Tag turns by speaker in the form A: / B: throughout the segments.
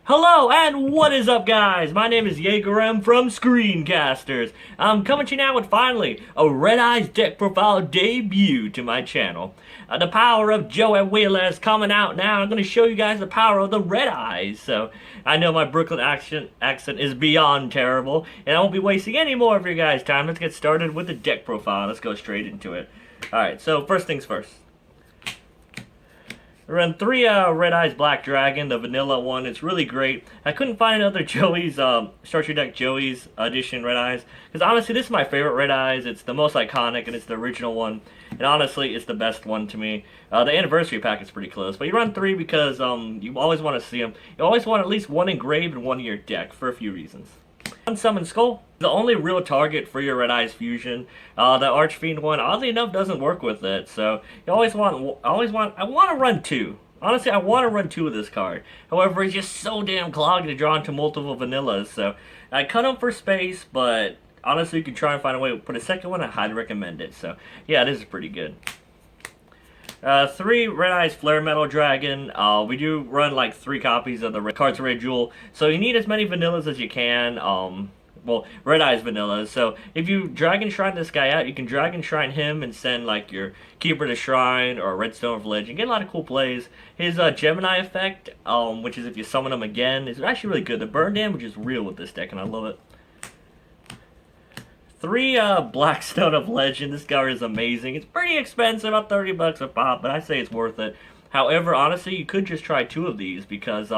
A: Hello and what is up, guys? My name is Jager-M from ScreenCasterz. I'm coming to you now with finally a Red Eyes deck profile debut to my channel. The power of Joe and Wheeler is coming out now. I'm going to show you guys the power of the Red Eyes. So I know my Brooklyn accent is beyond terrible, and I won't be wasting any more of your guys' time. Let's get started with the deck profile. Let's go straight into it. Alright, so first things first. I run 3 Red Eyes Black Dragon, the vanilla one. It's really great. I couldn't find another Joey's, Start Your Deck Joey's edition Red Eyes. Because honestly, this is my favorite Red Eyes. It's the most iconic and it's the original one. And honestly, it's the best one to me. The anniversary pack is pretty close. But you run 3 because you always want to see them. You always want at least one engraved and one in your deck for a few reasons. Unsummon Skull, the only real target for your Red Eyes fusion. The Archfiend one, oddly enough, doesn't work with it. So you I want to run 2. Honestly, I want to run 2 of this card. However, it's just so damn clogged to draw into multiple vanillas. So I cut them for space, but honestly, you can try and find a way to put a second one. I highly recommend it. So yeah, this is pretty good. 3 Red Eyes Flare Metal Dragon. We do run like 3 copies of the Cards Red Jewel, so you need as many vanillas as you can. Well, Red Eyes vanillas. So if you Dragon Shrine this guy out, you can Dragon Shrine him and send like your Keeper to Shrine or Redstone of Legend. Get a lot of cool plays. His Gemini effect, which is if you summon him again, is actually really good. The burn damage is real with this deck, and I love it. 3 Blackstone of Legend. This card is amazing. It's pretty expensive, about 30 bucks a pop, but I say it's worth it. However, honestly, you could just try 2 of these because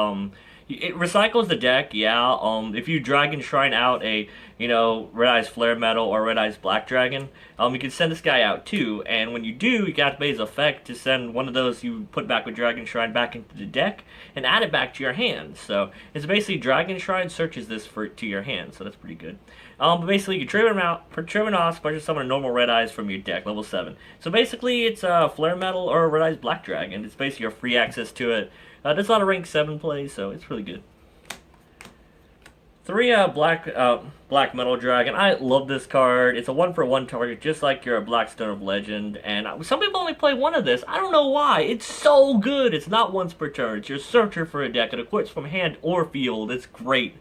A: it recycles the deck. Yeah. If you Dragon Shrine out a Red Eyes Flare Metal or Red Eyes Black Dragon, you can send this guy out too. And when you do, you got to pay his effect to send one of those you put back with Dragon Shrine back into the deck and add it back to your hand. So it's basically Dragon Shrine searches this to your hand. So that's pretty good. But basically, you trigger him out, trigger off, special summon a normal Red Eyes from your deck, level 7. So basically, it's Flare Metal or Red Eyes Black Dragon. It's basically your free access to it. There's a lot of rank 7 plays, so it's really good. 3 Black Metal Dragon. I love this card. It's a 1-for-1 target, just like your Blackstone of Legend. And some people only play 1 of this. I don't know why. It's so good. It's not once per turn. It's your searcher for a deck. It equips from hand or field. It's great.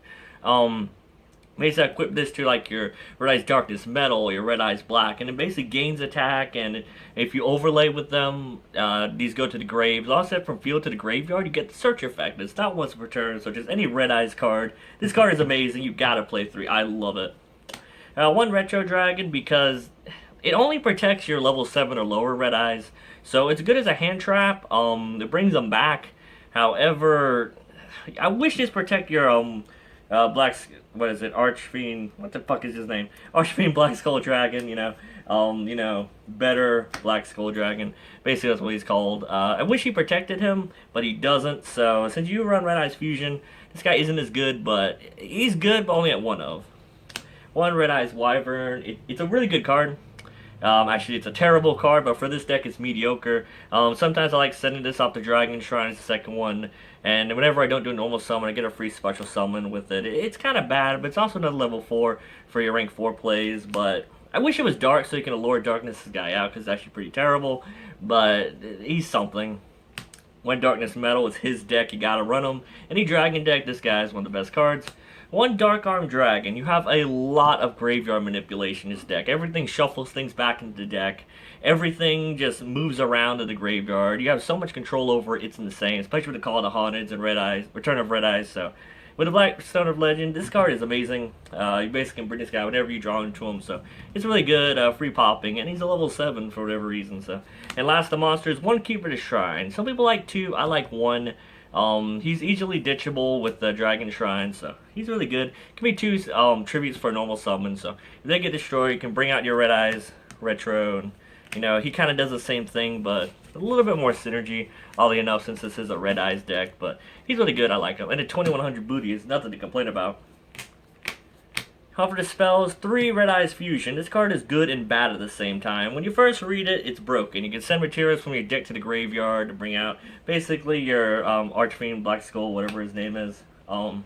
A: Basically, equip this to like your Red Eyes Darkness Metal, your Red Eyes Black, and it basically gains attack. And if you overlay with them, these go to the graves. Also, from field to the graveyard, you get the search effect. It's not once per turn, so just any Red Eyes card. This card is amazing. You gotta play 3. I love it. 1 Retro Dragon because it only protects your level 7 or lower Red Eyes, so it's good as a hand trap. It brings them back. However, I wish this protect your Archfiend, what the fuck is his name? Archfiend Black Skull Dragon, better Black Skull Dragon. Basically, that's what he's called. I wish he protected him, but he doesn't, so since you run Red Eyes Fusion, this guy isn't as good, but he's good, but only at 1 of. 1 Red Eyes Wyvern. It's a really good card. Actually, it's a terrible card, but for this deck, it's mediocre. Sometimes I like sending this off the Dragon Shrine as the second one, and whenever I don't do a normal summon, I get a free special summon with it. It's kind of bad, but it's also another level 4 for your rank 4 plays, but I wish it was dark so you can Allure Darkness this guy out, because it's actually pretty terrible, but he's something. 1 Darkness Metal is his deck, you gotta run him. Any Dragon deck, this guy is one of the best cards. 1 Dark Arm Dragon. You have a lot of graveyard manipulation in this deck. Everything shuffles things back into the deck. Everything just moves around to the graveyard. You have so much control over it, it's insane. Especially with the Call of the Haunted and Red Eyes, Return of Red Eyes. So, with the Blackstone of Legend, this card is amazing. You basically can bring this guy whenever you draw into him. So, it's really good, free popping. And he's a level 7 for whatever reason. So, and last of monsters, 1 Keeper to Shrine. Some people like 2, I like 1. He's easily ditchable with the Dragon Shrine, so he's really good. Can be 2 tributes for a normal summon, so if they get destroyed, you can bring out your Red Eyes Retro, and he kind of does the same thing, but a little bit more synergy, oddly enough, since this is a Red Eyes deck, but he's really good, I like him. And a 2100 booty is nothing to complain about. However, the spells, 3 Red Eyes Fusion. This card is good and bad at the same time. When you first read it, it's broken. You can send materials from your deck to the graveyard to bring out basically your Archfiend, Black Skull, whatever his name is. But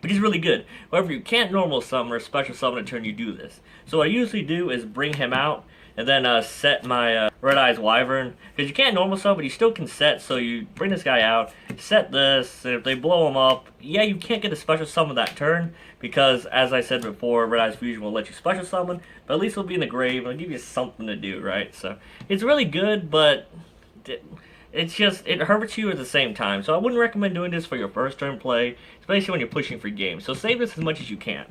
A: he's really good. However, you can't normal summon or special summon a turn you do this. So what I usually do is bring him out, and then set my Red Eyes Wyvern, because you can't normal summon, but you still can set. So you bring this guy out, set this, and if they blow him up, yeah, you can't get a special summon that turn, because as I said before, Red Eyes Fusion will let you special summon, but at least it'll be in the grave and it'll give you something to do, right? So it's really good, but it's just, it hurts you at the same time. So I wouldn't recommend doing this for your first turn play, especially when you're pushing for games. So save this as much as you can.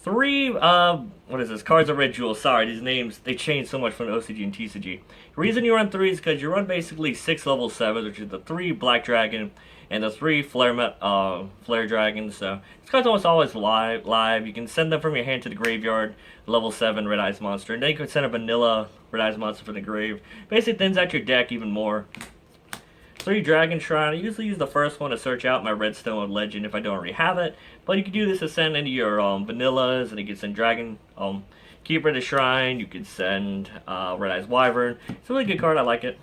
A: 3, what is this? Cards of Red Jewel. Sorry, these names, they change so much from the OCG and TCG. The reason you run 3 is because you run basically 6 level 7s, which is the 3 Black Dragon and the 3 Flare Dragons. So these cards almost always live. You can send them from your hand to the graveyard, level 7 Red Eyes Monster. And then you can send a vanilla Red Eyes Monster from the grave. Basically thins out your deck even more. 3 Dragon Shrine. I usually use the first one to search out my Redstone Legend if I don't already have it. But you can do this to send into your vanillas, and you can send Dragon Keeper to Shrine. You can send Red Eyes Wyvern. It's a really good card. I like it.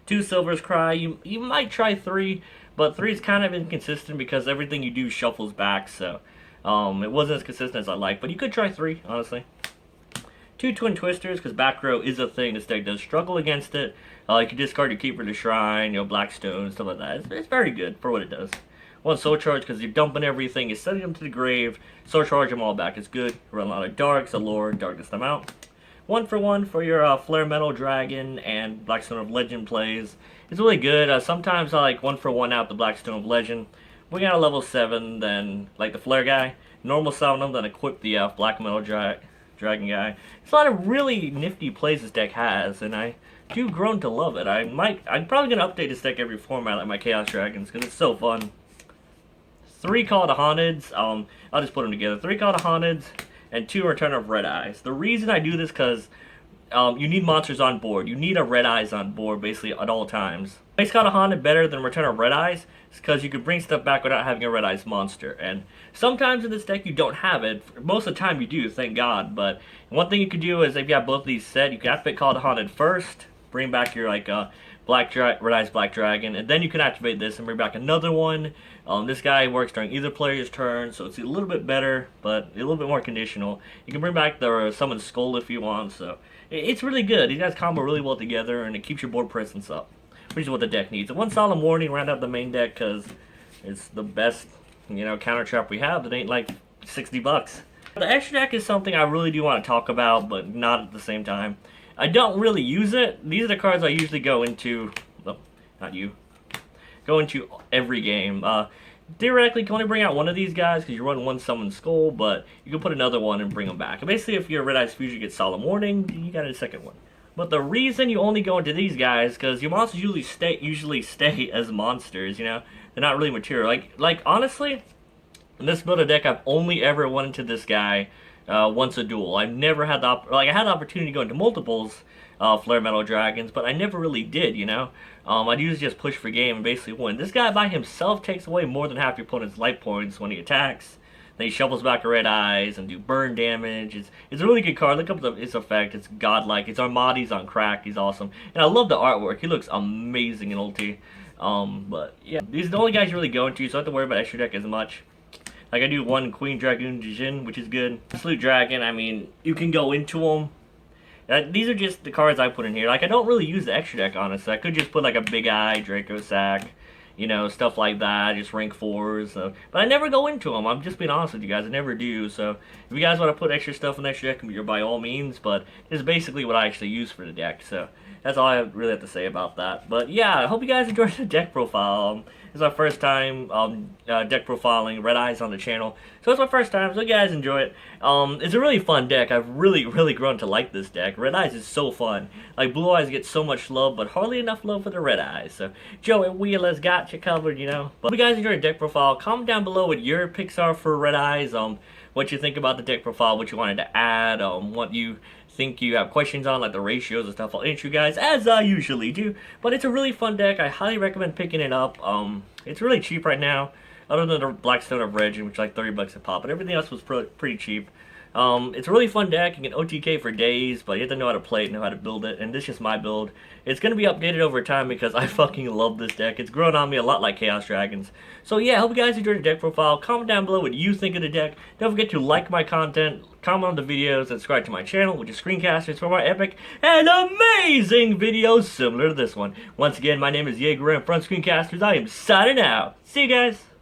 A: 2 Silver's Cry. You might try 3, but 3 is kind of inconsistent because everything you do shuffles back. So it wasn't as consistent as I like. But you could try 3, honestly. 2 Twin Twisters, because back row is a thing. This deck does struggle against it. You can discard your Keeper to Shrine, Blackstone, stuff like that. It's very good for what it does. 1 Soul Charge, because you're dumping everything. You're sending them to the grave. Soul Charge them all back. It's good. Run a lot of Darks, Allure, Darkness them out. 1 for 1 for your Flare Metal Dragon and Blackstone of Legend plays. It's really good. Sometimes I like 1 for 1 out the Blackstone of Legend. We got a level 7, then like the Flare guy. Normal summon them, then equip the Black Metal Dragon guy. It's a lot of really nifty plays this deck has, and I do grown to love it. I'm probably gonna update this deck every format like my Chaos Dragons because it's so fun. 3 Call to Haunteds. I'll just put them together. 3 Call to Haunteds and 2 Return of Red Eyes. The reason I do this because you need monsters on board. You need a Red Eyes on board basically at all times. Makes Call to Haunted better than Return of Red Eyes because you can bring stuff back without having a Red Eyes monster. And sometimes in this deck you don't have it. Most of the time you do, thank God. But one thing you could do is if you have both of these set, you can activate Call to Haunted first, bring back your like Red Eyes Black Dragon, and then you can activate this and bring back another one. This guy works during either player's turn, so it's a little bit better, but a little bit more conditional. You can bring back the Summon Skull if you want, so it's really good. These guys combo really well together, and it keeps your board presence up, which is what the deck needs. And 1 Solemn Warning, round out the main deck, because it's the best, counter trap we have that ain't like 60 bucks. The extra deck is something I really do want to talk about, but not at the same time. I don't really use it. These are the cards I usually go into, well, not you, go into every game. Theoretically, you can only bring out one of these guys because you run 1 Summon Skull, but you can put another one and bring them back. And basically, if your Red Eyes Fusion gets Solemn Warning, you got a second one. But the reason you only go into these guys, because your monsters usually stay as monsters, they're not really material. Like honestly, in this build of deck, I've only ever went into this guy once a duel. I've never had I had the opportunity to go into multiples Flare Metal Dragons, but I never really did, I'd usually just push for game and basically win. This guy by himself takes away more than half your opponent's life points when he attacks. Then he shovels back a Red Eyes and do burn damage. It's a really good card. Look up its effect. It's godlike. It's Armadi's on crack. He's awesome. And I love the artwork. He looks amazing in ulti. But yeah, these are the only guys you really go into, so I don't have to worry about extra deck as much. Like I do 1 Queen Dragoon Jin, which is good. Absolute Dragon, I mean, you can go into them. These are just the cards I put in here. Like, I don't really use the extra deck, honestly. I could just put, like, a Big Eye, Draco Sack, stuff like that, just rank 4s. But I never go into them. I'm just being honest with you guys. I never do. So, if you guys want to put extra stuff in the extra deck, you're by all means. But this is basically what I actually use for the deck. So, that's all I really have to say about that. But, yeah, I hope you guys enjoyed the deck profile. This is our first time deck profiling Red Eyes on the channel. So it's my first time, so you guys enjoy it. It's a really fun deck. I've really grown to like this deck. Red Eyes is so fun. Like, Blue Eyes get so much love, but hardly enough love for the Red Eyes. So Joe and Wheeler's got you covered, But if you guys enjoyed the deck profile, comment down below what your picks are for Red Eyes. What you think about the deck profile, what you wanted to add, what you think you have questions on, like the ratios and stuff. I'll answer you guys as I usually do. But it's a really fun deck. I highly recommend picking it up. It's really cheap right now, other than the Blackstone of Reg, which is like 30 bucks a pop. But everything else was pretty cheap. It's a really fun deck. You can OTK for days, but you have to know how to play it, know how to build it, and this is just my build. It's going to be updated over time because I fucking love this deck. It's grown on me a lot like Chaos Dragons. So yeah, I hope you guys enjoyed the deck profile. Comment down below what you think of the deck. Don't forget to like my content, comment on the videos, and subscribe to my channel, which is ScreenCasterz, for more epic and amazing videos similar to this one. Once again, my name is Jager-M from ScreenCasterz. I am signing out. See you guys.